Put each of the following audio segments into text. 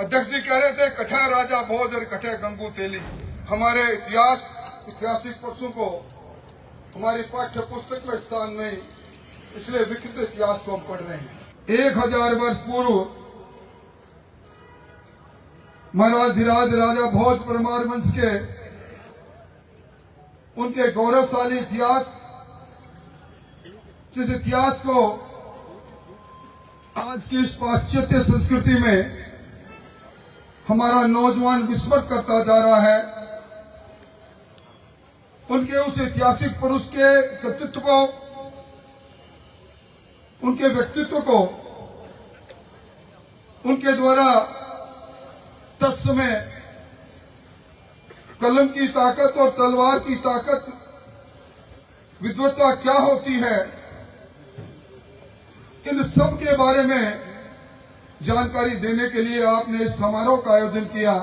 अध्यक्ष जी कह रहे थे कठे राजा भोज और कठे गंगू तेली। हमारे ऐतिहासिक परसों को हमारी पाठ्य पुस्तक में स्थान नहीं, इसलिए विकृत इतिहास को हम पढ़ रहे हैं। 1000 वर्ष पूर्व महाराज धीराज राजा भोज परमार वंश के उनके गौरवशाली इतिहास, जिस इतिहास को आज की इस पाश्चात्य संस्कृति में हमारा नौजवान विस्मृत करता जा रहा है, उनके उस ऐतिहासिक पुरुष के कृतित्व को, उनके व्यक्तित्व को, उनके द्वारा तत्समय कलम की ताकत और तलवार की ताकत, विद्वत्ता क्या होती है, इन सब के बारे में जानकारी देने के लिए आपने इस समारोह का आयोजन किया।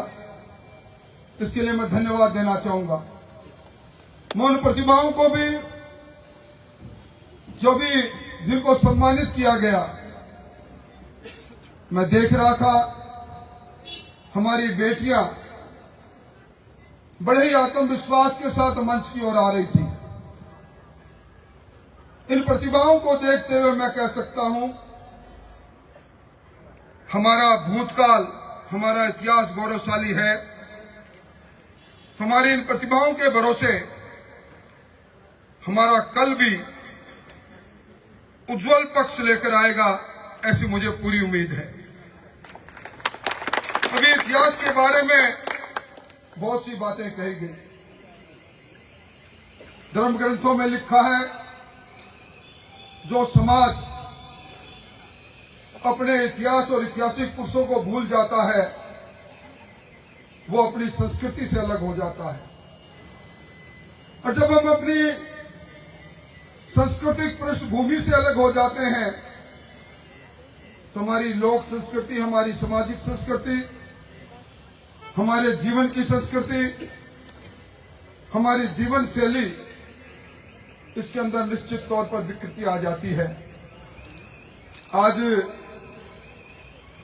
इसके लिए मैं धन्यवाद देना चाहूंगा। मैं उन प्रतिभाओं को भी जो भी जिनको सम्मानित किया गया, मैं देख रहा था हमारी बेटियां बड़े ही आत्मविश्वास के साथ मंच की ओर आ रही थी। इन प्रतिभाओं को देखते हुए मैं कह सकता हूं हमारा भूतकाल, हमारा इतिहास गौरवशाली है। हमारी इन प्रतिभाओं के भरोसे हमारा कल भी उज्जवल पक्ष लेकर आएगा, ऐसी मुझे पूरी उम्मीद है। अभी इतिहास के बारे में बहुत सी बातें कही गई। धर्म ग्रंथों में लिखा है, जो समाज अपने इतिहास और ऐतिहासिक पुरुषों को भूल जाता है, वो अपनी संस्कृति से अलग हो जाता है। और जब हम अपनी सांस्कृतिक पृष्ठभूमि से अलग हो जाते हैं, तो हमारी लोक संस्कृति, हमारी सामाजिक संस्कृति, हमारे जीवन की संस्कृति, हमारी जीवन शैली, इसके अंदर निश्चित तौर पर विकृति आ जाती है। आज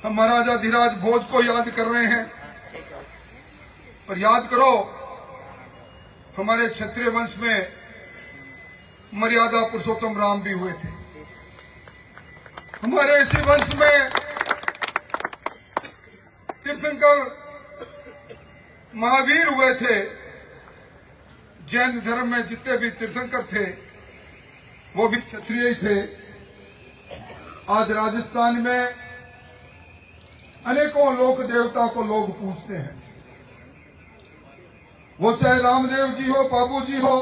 हम महाराजा धीराज भोज को याद कर रहे हैं, पर याद करो हमारे क्षत्रिय वंश में मर्यादा पुरुषोत्तम राम भी हुए थे। हमारे इसी वंश में तीर्थंकर महावीर हुए थे। जैन धर्म में जितने भी तीर्थंकर थे वो भी क्षत्रिय ही थे। आज राजस्थान में अनेकों लोक देवता को लोग पूजते हैं, वो चाहे रामदेव जी हो, बाबू जी हो,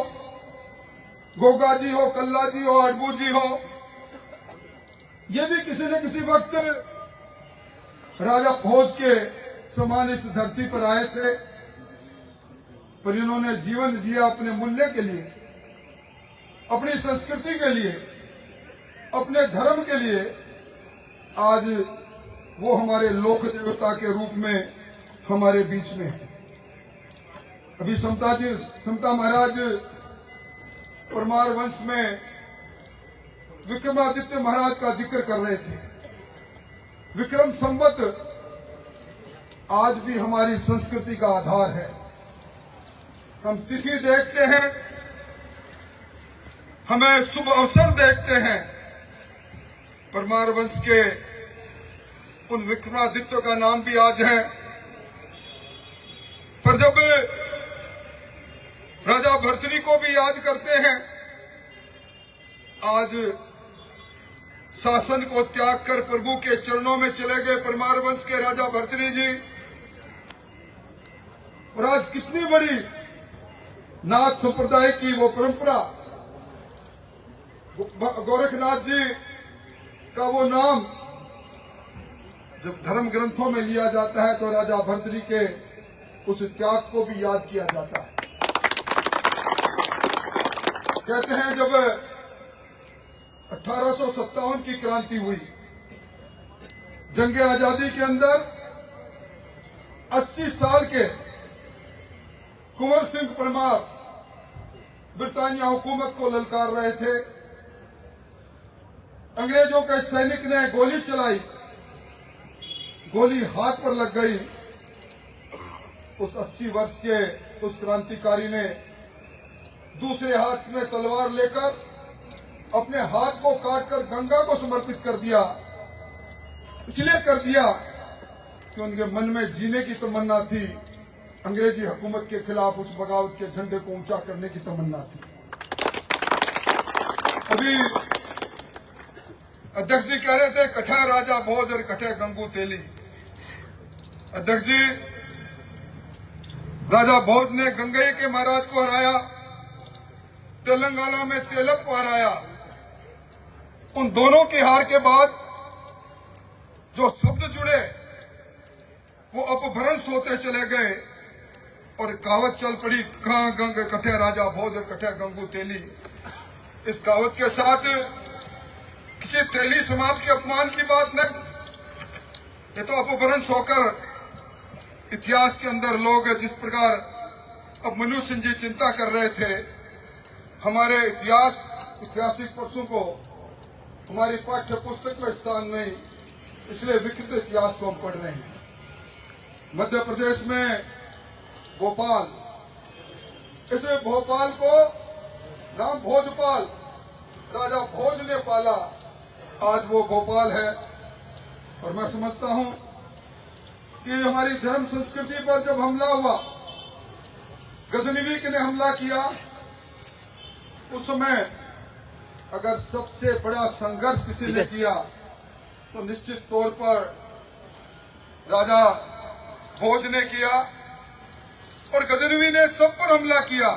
गोगा जी हो, कल्ला जी हो, अडबू जी हो। ये भी किसी न किसी वक्त राजा भोज के समान इस धरती पर आए थे, पर इन्होंने जीवन जिया अपने मूल्य के लिए, अपनी संस्कृति के लिए, अपने धर्म के लिए। आज वो हमारे लोक देवता के रूप में हमारे बीच में है। अभी समता महाराज परमार वंश में विक्रमादित्य महाराज का जिक्र कर रहे थे। विक्रम संवत आज भी हमारी संस्कृति का आधार है। हम तिथि देखते हैं, हमें शुभ अवसर देखते हैं। परमार वंश के उन विक्रमादित्य का नाम भी आज है। पर जब राजा भर्तृहरि को भी याद करते हैं, आज शासन को त्याग कर प्रभु के चरणों में चले गए परमार वंश के राजा भर्तृहरि जी। और आज कितनी बड़ी नाथ संप्रदाय की वो परंपरा, गोरखनाथ जी का वो नाम जब धर्म ग्रंथों में लिया जाता है, तो राजा भर्तृहरि के उस त्याग को भी याद किया जाता है। कहते हैं जब 1857 की क्रांति हुई, जंगे आजादी के अंदर 80 साल के कुंवर सिंह परमार ब्रिटानिया हुकूमत को ललकार रहे थे। अंग्रेजों के सैनिक ने गोली चलाई, गोली हाथ पर लग गई, उस 80 वर्ष के उस क्रांतिकारी ने दूसरे हाथ में तलवार लेकर अपने हाथ को काटकर गंगा को समर्पित कर दिया। इसलिए कर दिया कि उनके मन में जीने की तमन्ना थी, अंग्रेजी हुकूमत के खिलाफ उस बगावत के झंडे को ऊंचा करने की तमन्ना थी। अभी अध्यक्ष जी कह रहे थे कठे राजा भोज और कठे गंगू तेली। अध्यक्ष जी, राजा भोज ने गंगई के महाराज को हराया, तेलंगाना में तेलप को हराया। उन दोनों के हार के बाद जो शब्द जुड़े वो अपभ्रंश होते चले गए और कहावत चल पड़ी, कहां गंग कठे राजा भोज और कठे गंगू तेली। इस कहावत के साथ किसी तेली समाज के अपमान की बात नहीं, ये तो अपभ्रंश होकर इतिहास के अंदर लोग जिस प्रकार अब मनोज सिंह जी चिंता कर रहे थे, हमारे ऐतिहासिक परसों को हमारी पाठ्य पुस्तक में स्थान नहीं, इसलिए विकृत इतिहास को हम पढ़ रहे हैं। मध्य प्रदेश में भोपाल, इसे भोपाल को नाम भोजपाल, राजा भोज ने पाला, आज वो भोपाल है। और मैं समझता हूं कि हमारी धर्म संस्कृति पर जब हमला हुआ, गजनवी ने हमला किया, उस समय अगर सबसे बड़ा संघर्ष किसी ने किया तो निश्चित तौर पर राजा भोज ने किया। और गजनवी ने सब पर हमला किया,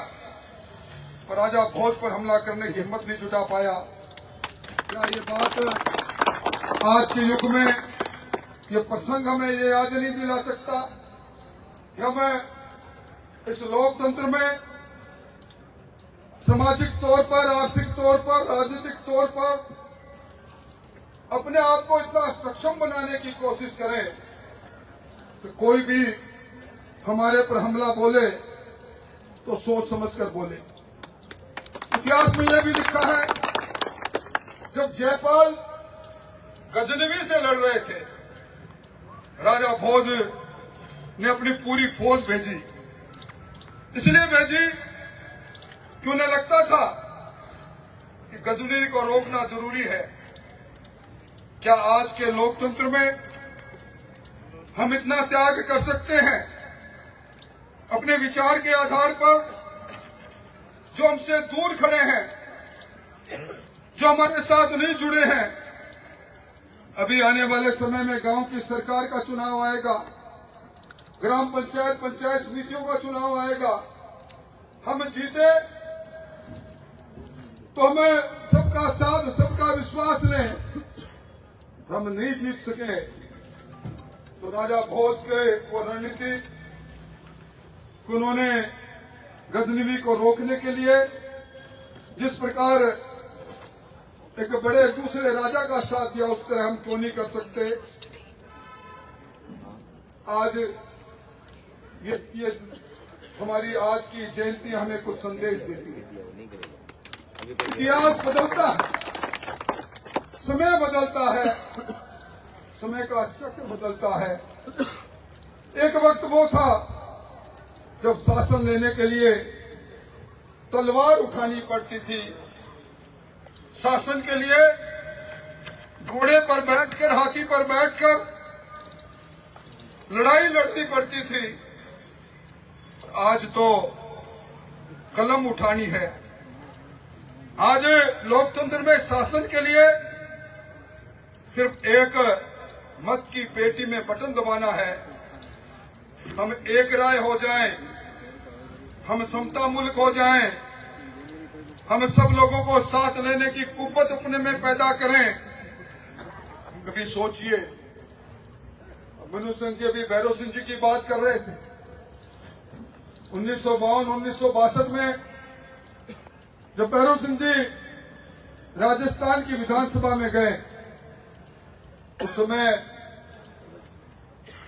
पर राजा भोज पर हमला करने की हिम्मत नहीं जुटा पाया। क्या ये बात आज के युग में, ये प्रसंग हमें ये याद नहीं दिला सकता कि हमें इस लोकतंत्र में सामाजिक तौर पर, आर्थिक तौर पर, राजनीतिक तौर पर अपने आप को इतना सक्षम बनाने की कोशिश करें कि कोई भी हमारे पर हमला बोले तो सोच समझकर बोले। इतिहास में यह भी लिखा है, जब जयपाल गजनवी से लड़ रहे थे, राजा भोज ने अपनी पूरी फौज भेजी। इसलिए भेजी कि उन्हें लगता था कि गजनवी को रोकना जरूरी है। क्या आज के लोकतंत्र में हम इतना त्याग कर सकते हैं अपने विचार के आधार पर? जो हमसे दूर खड़े हैं, जो हमारे साथ नहीं जुड़े हैं। अभी आने वाले समय में गांव की सरकार का चुनाव आएगा, ग्राम पंचायत, पंचायत समितियों का चुनाव आएगा। हम जीते तो हमें सबका साथ, सबका विश्वास लें। हम नहीं जीत सके तो राजा भोज के वो रणनीति, उन्होंने गजनवी को रोकने के लिए जिस प्रकार एक बड़े दूसरे राजा का साथ दिया, उस तरह हम क्यों नहीं कर सकते? आज ये हमारी आज की जयंती हमें कुछ संदेश देती है। इतिहास बदलता है, समय बदलता है, समय का चक्र बदलता है। एक वक्त वो था जब शासन लेने के लिए तलवार उठानी पड़ती थी, शासन के लिए घोड़े पर बैठकर, हाथी पर बैठकर लड़ाई लड़नी पड़ती थी। आज तो कलम उठानी है। आज लोकतंत्र में शासन के लिए सिर्फ एक मत की पेटी में बटन दबाना है। हम एक राय हो जाएं, हम समता मुल्क हो जाएं, हम सब लोगों को साथ लेने की कुव्वत अपने में पैदा करें। कभी सोचिए, मनोज सिंह जी अभी भैरव सिंह जी की बात कर रहे थे। 1952-1962 में जब भैरव सिंह जी राजस्थान की विधानसभा में गए, उस समय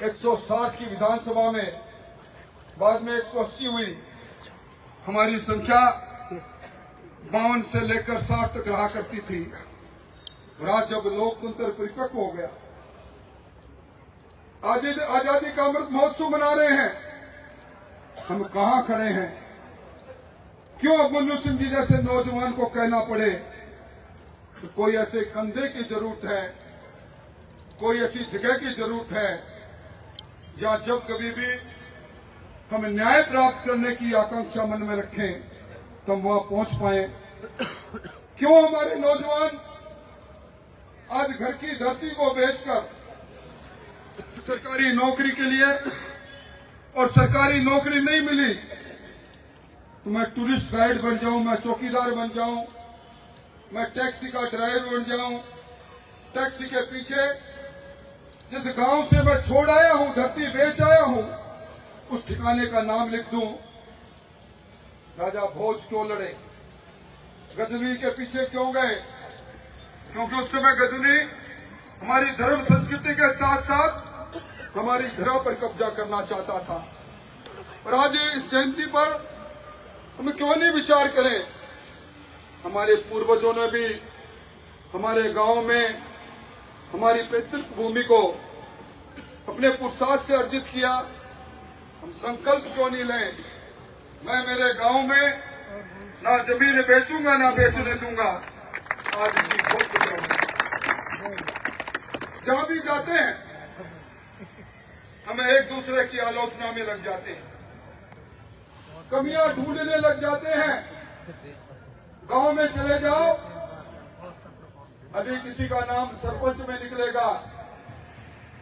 160 की विधानसभा में, बाद में 180 हुई। हमारी संख्या 52 से लेकर 60 तक रहा करती थी। और आज जब लोकतंत्र परिपक्व हो गया, आजादी का अमृत महोत्सव मना रहे हैं। हम कहां खड़े हैं? क्यों मनमोहन सिंह जी जैसे नौजवान को कहना पड़े तो कोई ऐसे कंधे की जरूरत है, कोई ऐसी जगह की जरूरत है जहां जब कभी भी हम न्याय प्राप्त करने की आकांक्षा मन में रखें तो हम वहां पहुंच पाए। क्यों हमारे नौजवान आज घर की धरती को बेचकर सरकारी नौकरी के लिए, और सरकारी नौकरी नहीं मिली तो मैं टूरिस्ट गाइड बन जाऊं, मैं चौकीदार बन जाऊं, मैं टैक्सी का ड्राइवर बन जाऊं, टैक्सी के पीछे जिस गांव से मैं छोड़ आया हूं, धरती बेच आया हूं, उस ठिकाने का नाम लिख दूं। राजा भोज क्यों लड़े? गजनी के पीछे क्यों गए? क्योंकि उस समय गजनी हमारी धर्म संस्कृति के साथ साथ हमारी धरा पर कब्जा करना चाहता था। और आज इस जयंती पर हम क्यों नहीं विचार करें? हमारे पूर्वजों ने भी हमारे गांव में हमारी पैतृक भूमि को अपने पुरुषार्थ से अर्जित किया। हम संकल्प क्यों नहीं लें? मैं मेरे गांव में ना जमीन बेचूंगा ना बेचने दूंगा। आज इसकी बहुत जहां भी जाते हैं हमें एक दूसरे की आलोचना में लग जाते हैं, कमियां ढूंढने लग जाते हैं। गांव में चले जाओ, अभी किसी का नाम सरपंच में निकलेगा,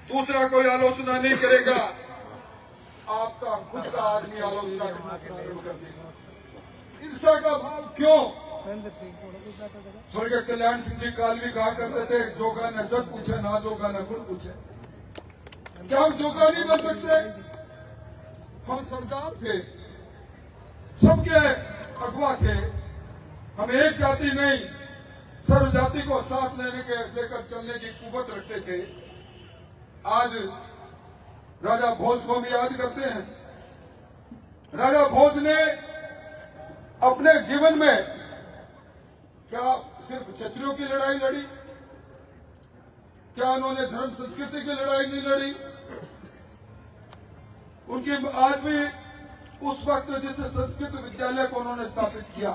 दूसरा कोई आलोचना नहीं करेगा, आपका खुद का आदमी आलोचना शुरू कर देगा। ईर्ष्या का भाव क्यों? स्वर्गीय कल्याण सिंह जी कालवी कहा करते थे, जोगा न जग पूछे ना जोगा न गुण पूछे। क्या हम जोगा नहीं बन सकते? हम सरदार थे, सबके अगवा थे, हम एक जाति नहीं सर्व जाति को साथ लेकर चलने की कुवत रखते थे। आज राजा भोज को हम याद करते हैं। राजा भोज ने अपने जीवन में क्या सिर्फ क्षत्रियों की लड़ाई लड़ी? क्या उन्होंने धर्म संस्कृति की लड़ाई नहीं लड़ी? उनकी आज भी उस वक्त जिस संस्कृत विद्यालय को उन्होंने स्थापित किया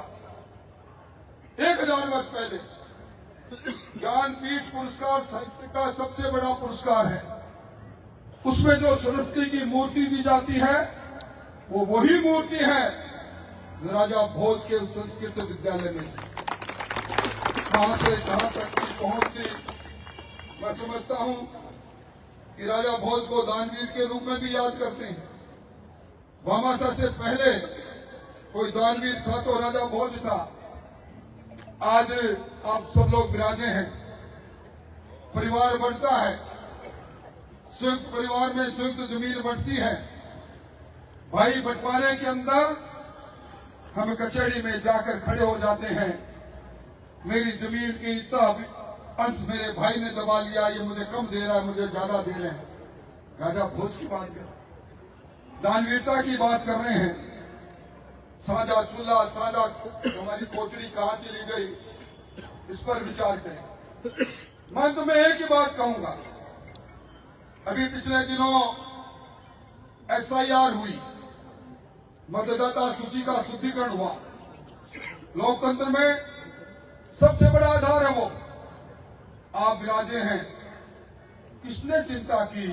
1000 वर्ष पहले, ज्ञानपीठ पुरस्कार साहित्य का सबसे बड़ा पुरस्कार है। उसमें जो सरस्वती की मूर्ति दी जाती है वो वही मूर्ति है जो राजा भोज के उस संस्कृत विद्यालय में थी। कहां से कहां तक की पहुंच थी। मैं समझता हूं कि राजा भोज को दानवीर के रूप में भी याद करते हैं। भामाशाह से पहले कोई दानवीर था तो राजा भोज था। आज आप सब लोग विराजे हैं, परिवार बढ़ता है, संयुक्त परिवार में संयुक्त जमीन बढ़ती है। भाई बंटवारे के अंदर हम कचहरी में जाकर खड़े हो जाते हैं, मेरी जमीन की इतना अंश मेरे भाई ने दबा लिया, ये मुझे कम दे रहा है, मुझे ज्यादा दे रहे हैं। राजा भोज की बात कर, दानवीरता की बात कर रहे हैं। साझा चूल्हा, साझा हमारी कोठरी कहां चली गई, इस पर विचार करें। मैं तुम्हें एक ही बात कहूंगा, अभी पिछले दिनों SIR हुई, मतदाता सूची का शुद्धिकरण हुआ। लोकतंत्र में सबसे बड़ा आधार है वो। आप विराजे हैं, किसने चिंता की?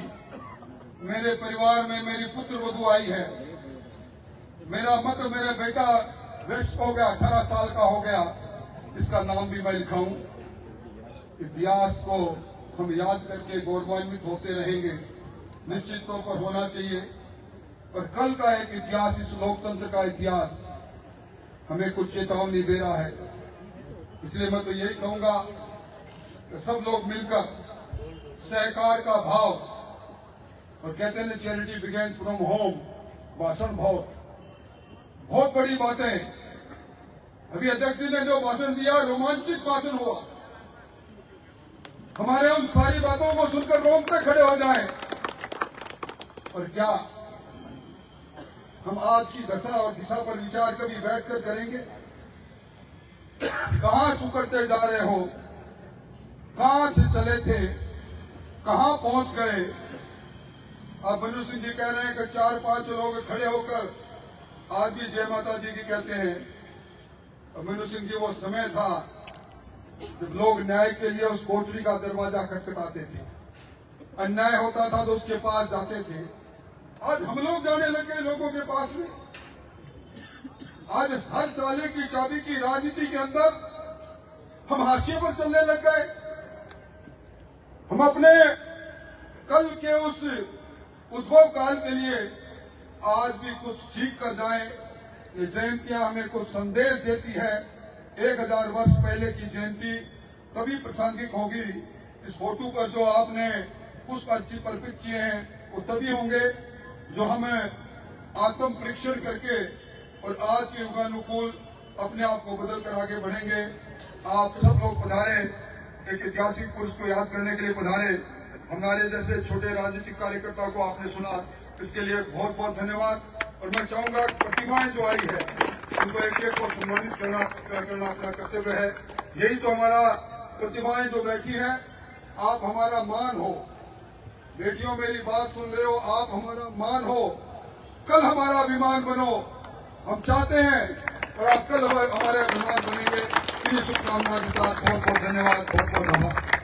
मेरे परिवार में मेरी पुत्र वधू आई है, मेरा मत मेरा बेटा वयस्क हो गया, 18 साल का हो गया, इसका नाम भी मैं लिखाऊं। इतिहास को हम याद करके गौरवान्वित होते रहेंगे, निश्चित तौर पर होना चाहिए। पर कल का एक इतिहास, इस लोकतंत्र का इतिहास हमें कुछ चेतावनी दे रहा है। इसलिए मैं तो यही कहूंगा कि सब लोग मिलकर सहकार का भाव, और कहते हैं चैरिटी बिगिंस फ्रॉम होम, भाषण बहुत बड़ी बातें। अभी अध्यक्ष जी ने जो भाषण दिया, रोमांचित भाषण हुआ। हमारे उन सारी बातों को सुनकर रोंगटे खड़े हो जाएं। और क्या हम आज की दशा और दिशा पर विचार कभी बैठकर करेंगे? कहां सुकड़ते जा रहे हो, कहां से चले थे, कहां पहुंच गए? अब मनु सिंह जी कह रहे हैं कि 4-5 लोग खड़े होकर आज भी जय माता जी की कहते हैं। अब मनु सिंह जी वो समय था जब लोग न्याय के लिए उस कोठरी का दरवाजा खटखटाते थे, अन्याय होता था तो उसके पास जाते थे। आज हम लोग जाने लगे लोगों के पास में। आज हर ताले की चाबी की राजनीति के अंदर हम हाशिए पर चलने लग गए। हम अपने कल के उस उद्भव काल के लिए आज भी कुछ सीख कर जाएं। ये जयंतियां हमें कुछ संदेश देती है। 1000 वर्ष पहले की जयंती तभी प्रासंगिक होगी। इस फोटो पर जो आपने पुष्प अर्पित किए हैं वो तभी होंगे जो हम आत्म परीक्षण करके और आज के युगानुकूल अपने आप को बदल कर आगे बढ़ेंगे। आप सब लोग पधारे, एक ऐतिहासिक पुरुष को याद करने के लिए पधारे। हमारे जैसे छोटे राजनीतिक कार्यकर्ता को आपने सुना, इसके लिए बहुत बहुत धन्यवाद। और मैं चाहूंगा प्रतिभाएं जो आई है उनको एक एक को सम्मानित करना अपना कर्तव्य है। यही तो हमारा प्रतिभाएं जो बैठी है, आप हमारा मान हो। बेटियों मेरी बात सुन रहे हो, आप हमारा मान हो, कल हमारा अभिमान बनो। हम चाहते हैं और आप कल हमारे अभिमान बनेंगे। इन्हीं शुभकामनाओं के साथ बहुत बहुत धन्यवाद, बहुत बहुत आभार।